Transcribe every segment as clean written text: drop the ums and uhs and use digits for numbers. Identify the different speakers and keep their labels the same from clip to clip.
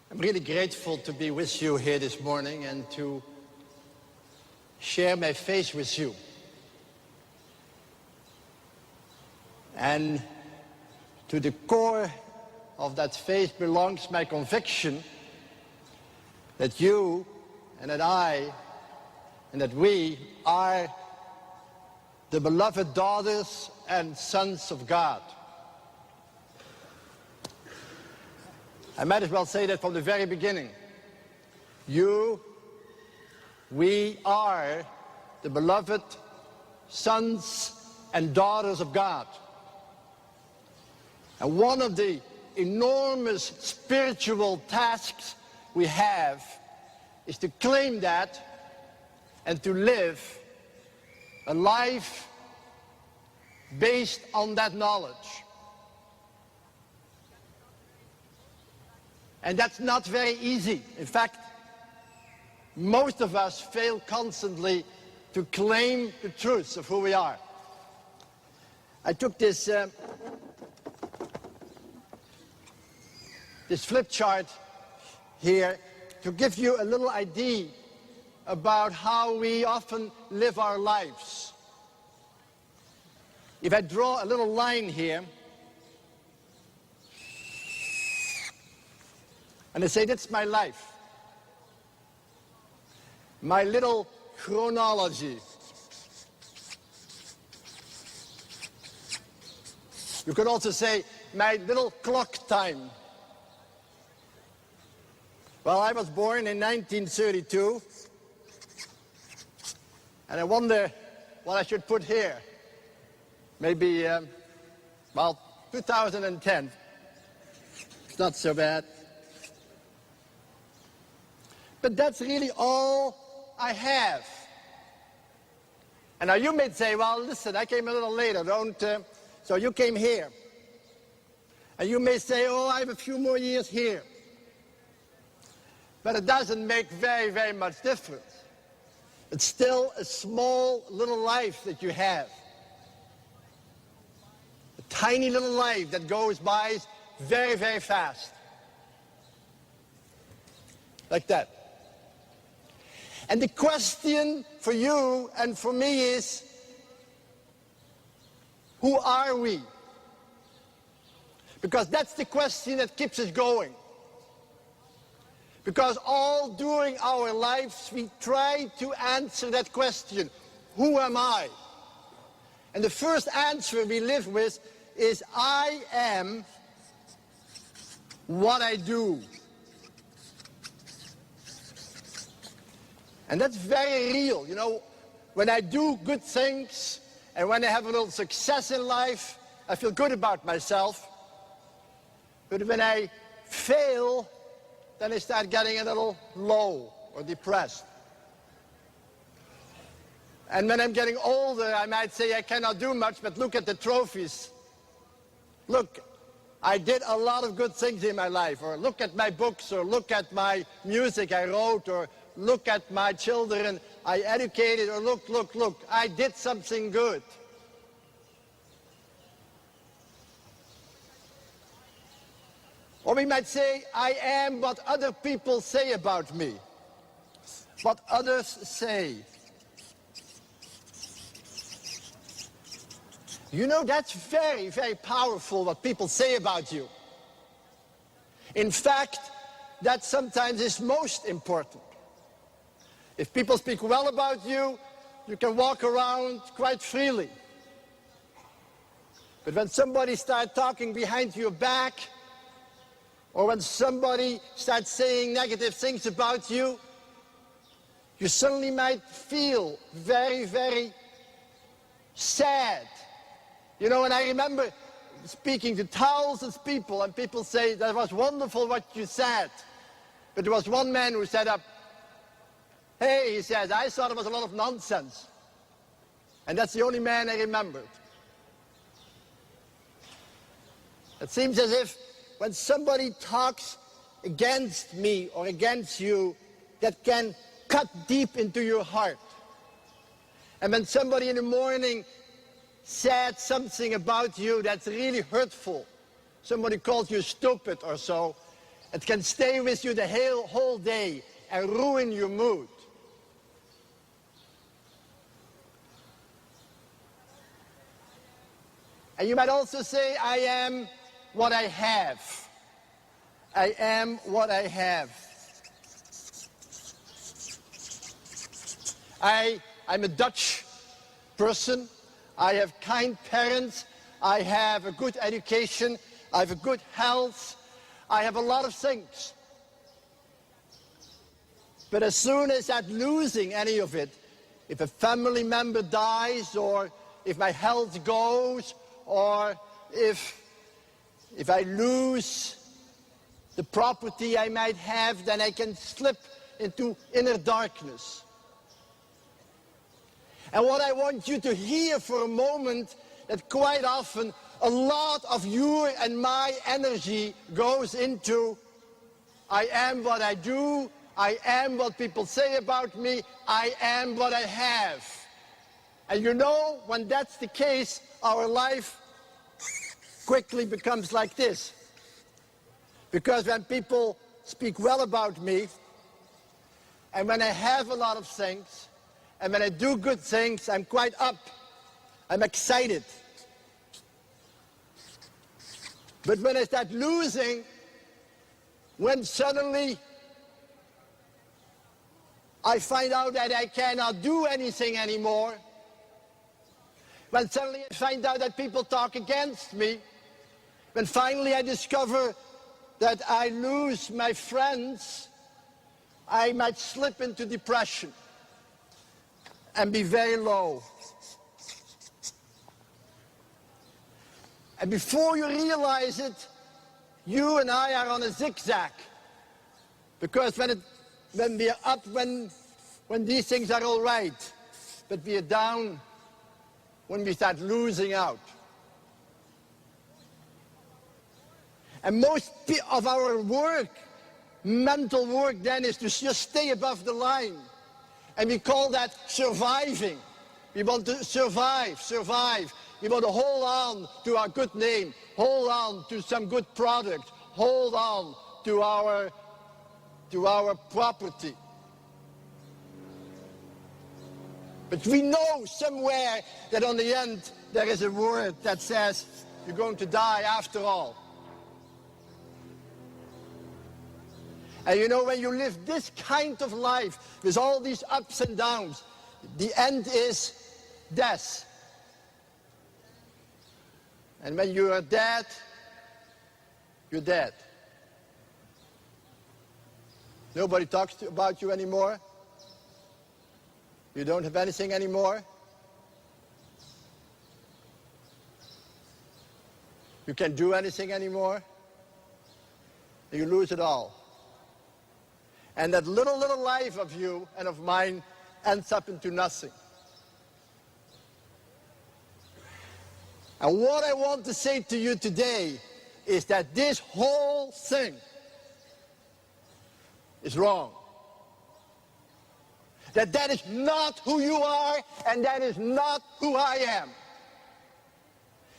Speaker 1: I'm really grateful to be with you here this morning and to share my faith with you. And to the core of that faith belongs my conviction that you and that I and that we are the beloved daughters and sons of God. I might as well say that from the very beginning. We are the beloved sons and daughters of God. And one of the enormous spiritual tasks we have is to claim that and to live a life based on that knowledge. And that's not very easy. In fact, most of us fail constantly to claim the truth of who we are. I took this flip chart here to give you a little idea about how we often live our lives. If I draw a little line here, and I say, that's my life. My little chronology. You could also say, my little clock time. Well, I was born in 1932, and I wonder what I should put here. Maybe, 2010. It's not so bad. But that's really all I have. And now you may say, well, listen, I came a little later, so you came here. And you may say, oh, I have a few more years here. But it doesn't make very, very much difference. It's still a small little life that you have. A tiny little life that goes by very, very fast. Like that. And the question for you and for me is, who are we? Because that's the question that keeps us going. Because all during our lives we try to answer that question, who am I? And the first answer we live with is, I am what I do. And that's very real. You know, when I do good things and when I have a little success in life, I feel good about myself. But when I fail, then I start getting a little low or depressed. And when I'm getting older, I might say I cannot do much, but look at the trophies. Look, I did a lot of good things in my life, or look at my books, or look at my music I wrote, or look at my children I educated, or look, I did something good. Or we might say, I am what other people say about me. What others say. You know, that's very, very powerful what people say about you. In fact, that sometimes is most important. If people speak well about you, you can walk around quite freely. But when somebody starts talking behind your back, or when somebody starts saying negative things about you, you suddenly might feel very, very sad. You know, and I remember speaking to thousands of people, and people say, that was wonderful what you said. But there was one man who said up, hey, he says, I thought it was a lot of nonsense. And that's the only man I remembered. It seems as if when somebody talks against me or against you, that can cut deep into your heart. And when somebody in the morning said something about you that's really hurtful, somebody calls you stupid or so, It can stay with you the whole day and ruin your mood. And you might also say, I am what I have. I am what I have. I'm a Dutch person. I have kind parents. I have a good education. I have a good health. I have a lot of things. But as soon as I'm losing any of it, if a family member dies, or if my health goes, or if I lose the property I might have, then I can slip into inner darkness. And what I want you to hear for a moment, that quite often a lot of your and my energy goes into, I am what I do, I am what people say about me, I am what I have. And you know, when that's the case, our life quickly becomes like this. Because when people speak well about me, and when I have a lot of things, and when I do good things, I'm quite up. I'm excited. But when I start losing, when suddenly I find out that I cannot do anything anymore, when suddenly I find out that people talk against me, when finally I discover that I lose my friends, I might slip into depression and be very low. And before you realize it, you and I are on a zigzag. Because when we are up, when these things are all right, but we are down when we start losing out. And most of our work, mental work then, is to just stay above the line. And we call that surviving. We want to survive. We want to hold on to our good name, hold on to some good product, hold on to our property. But we know somewhere that on the end there is a word that says you're going to die after all. And you know, when you live this kind of life with all these ups and downs, the end is death. And when you are dead, you're dead. Nobody talks about you anymore. You don't have anything anymore. You can't do anything anymore. You lose it all. And that little life of you and of mine ends up into nothing. And what I want to say to you today is that this whole thing is wrong. That is not who you are, and that is not who I am.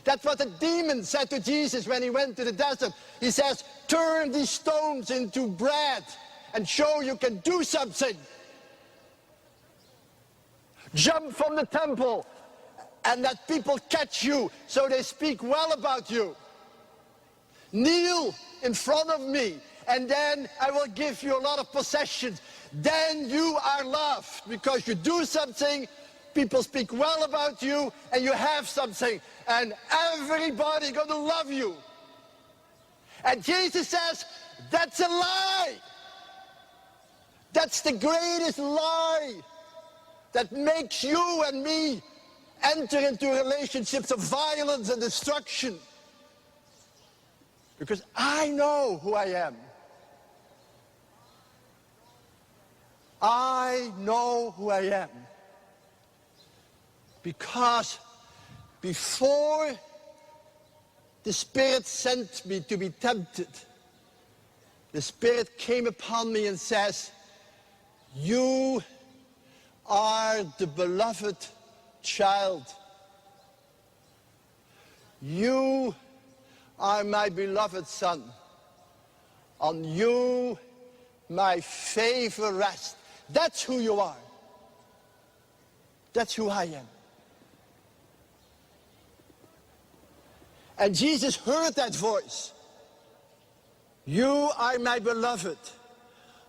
Speaker 1: That's what the demon said to Jesus when he went to the desert. He says, turn these stones into bread and show you can do something. Jump from the temple and let people catch you so they speak well about you. Kneel in front of me and then I will give you a lot of possessions. Then you are loved because you do something, people speak well about you, and you have something, and everybody's going to love you. And Jesus says, that's a lie. That's the greatest lie that makes you and me enter into relationships of violence and destruction. Because I know who I am. I know who I am. Because before the Spirit sent me to be tempted, the Spirit came upon me and says, you are the beloved child. You are my beloved son. On you my favor rests. That's who you are. That's who I am. And Jesus heard that voice. You are my beloved.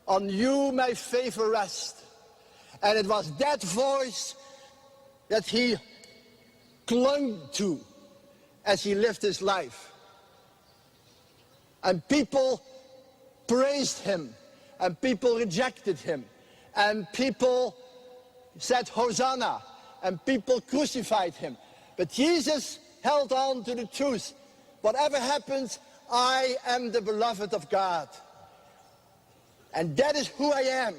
Speaker 1: On you my favor rests. And it was that voice that he clung to as he lived his life. And people praised him, and people rejected him, and people said Hosanna, and people crucified him. But Jesus held on to the truth. Whatever happens, I am the beloved of God. And that is who I am.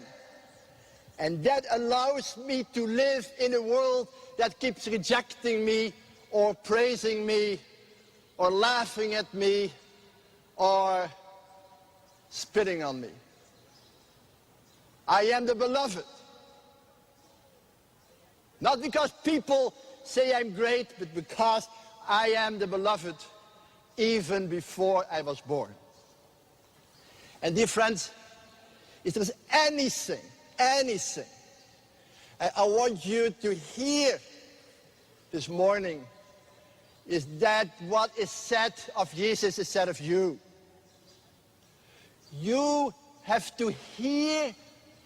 Speaker 1: And that allows me to live in a world that keeps rejecting me, or praising me, or laughing at me, or spitting on me. I am the beloved. Not because people say I'm great, but because I am the beloved even before I was born. And dear friends, if there's anything I want you to hear this morning, is that what is said of Jesus is said of you. You have to hear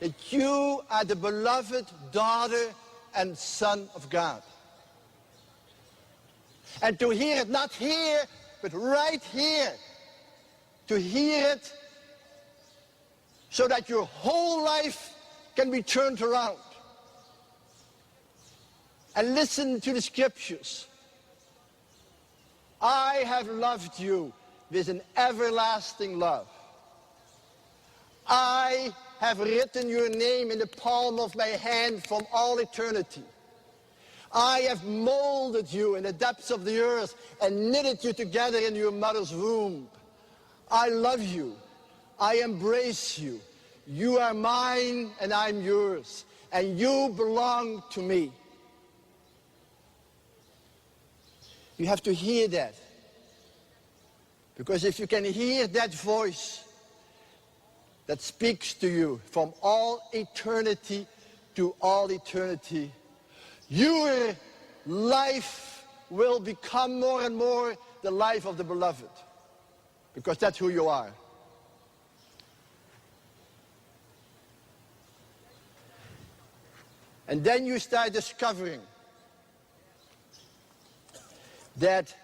Speaker 1: that you are the beloved daughter and son of God. And to hear it, not here, but right here. To hear it so that your whole life can be turned around. And listen to the scriptures. I have loved you with an everlasting love. I have written your name in the palm of my hand from all eternity. I have molded you in the depths of the earth and knitted you together in your mother's womb. I love you. I embrace you. You are mine and I'm yours. And you belong to me. You have to hear that. Because if you can hear that voice that speaks to you from all eternity to all eternity, your life will become more and more the life of the beloved. Because that's who you are. And then you start discovering that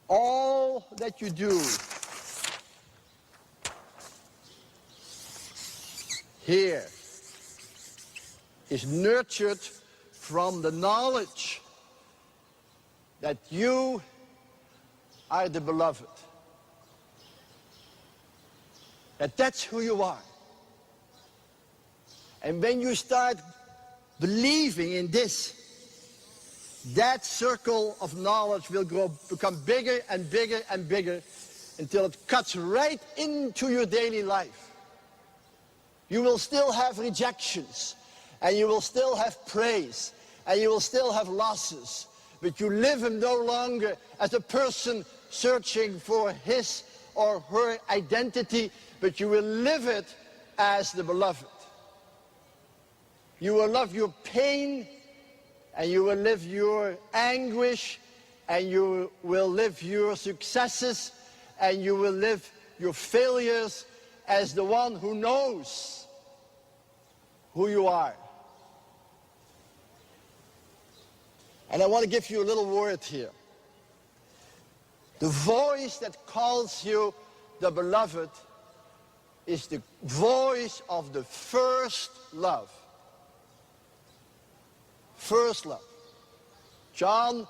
Speaker 1: all that you do here is nurtured from the knowledge that you are the beloved. That's who you are. And when you start believing in this, that circle of knowledge will become bigger and bigger and bigger until it cuts right into your daily life. You will still have rejections, and you will still have praise, and you will still have losses, but you live no longer as a person searching for his or her identity, but you will live it as the beloved. You will love your pain, and you will live your anguish, and you will live your successes, and you will live your failures as the one who knows who you are. And I want to give you a little word here. The voice that calls you the beloved is the voice of the first love. First love. John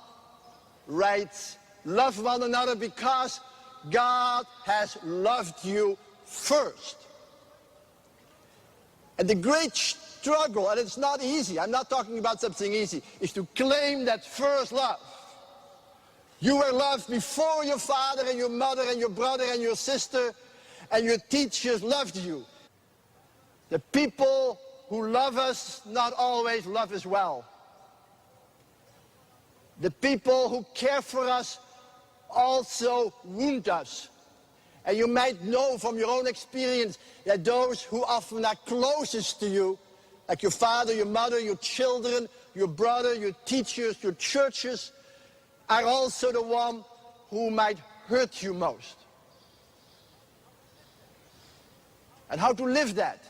Speaker 1: writes, love one another because God has loved you first. And the great struggle, and it's not easy, I'm not talking about something easy, is to claim that first love. You were loved before your father and your mother and your brother and your sister and your teachers loved you. The people who love us not always love us well. The people who care for us also wound us. And you might know from your own experience that those who often are closest to you, like your father, your mother, your children, your brother, your teachers, your churches, are also the one who might hurt you most. And how to live that?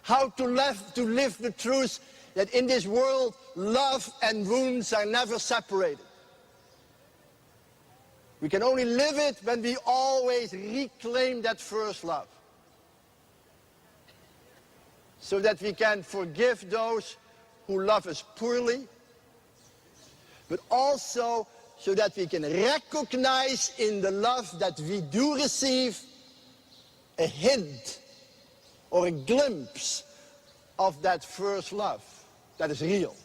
Speaker 1: How to live the truth that in this world, love and wounds are never separated. We can only live it when we always reclaim that first love. So that we can forgive those who love us poorly, but also so that we can recognize in the love that we do receive a hint or a glimpse of that first love that is real.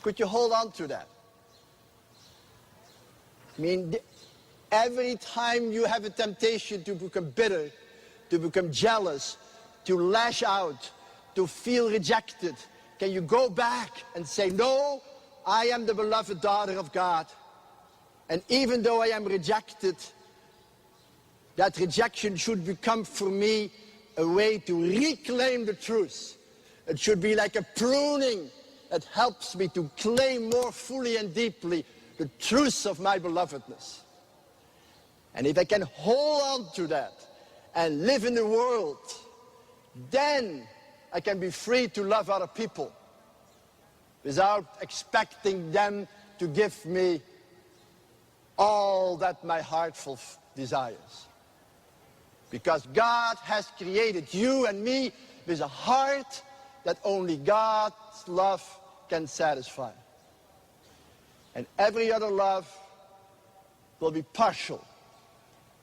Speaker 1: Could you hold on to that? I mean, every time you have a temptation to become bitter, to become jealous, to lash out, to feel rejected, can you go back and say, no, I am the beloved daughter of God. And even though I am rejected, that rejection should become for me a way to reclaim the truth. It should be like a pruning that helps me to claim more fully and deeply the truth of my belovedness. And if I can hold on to that and live in the world, then I can be free to love other people without expecting them to give me all that my heart desires. Because God has created you and me with a heart that only God's love can satisfy. And every other love will be partial,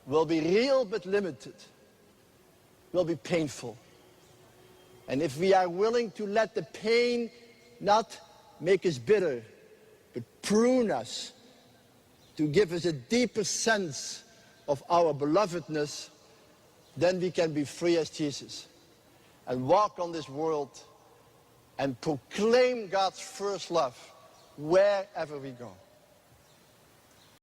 Speaker 1: will be real but limited, will be painful. And if we are willing to let the pain not make us bitter, but prune us, to give us a deeper sense of our belovedness, then we can be free as Jesus and walk on this world and proclaim God's first love wherever we go.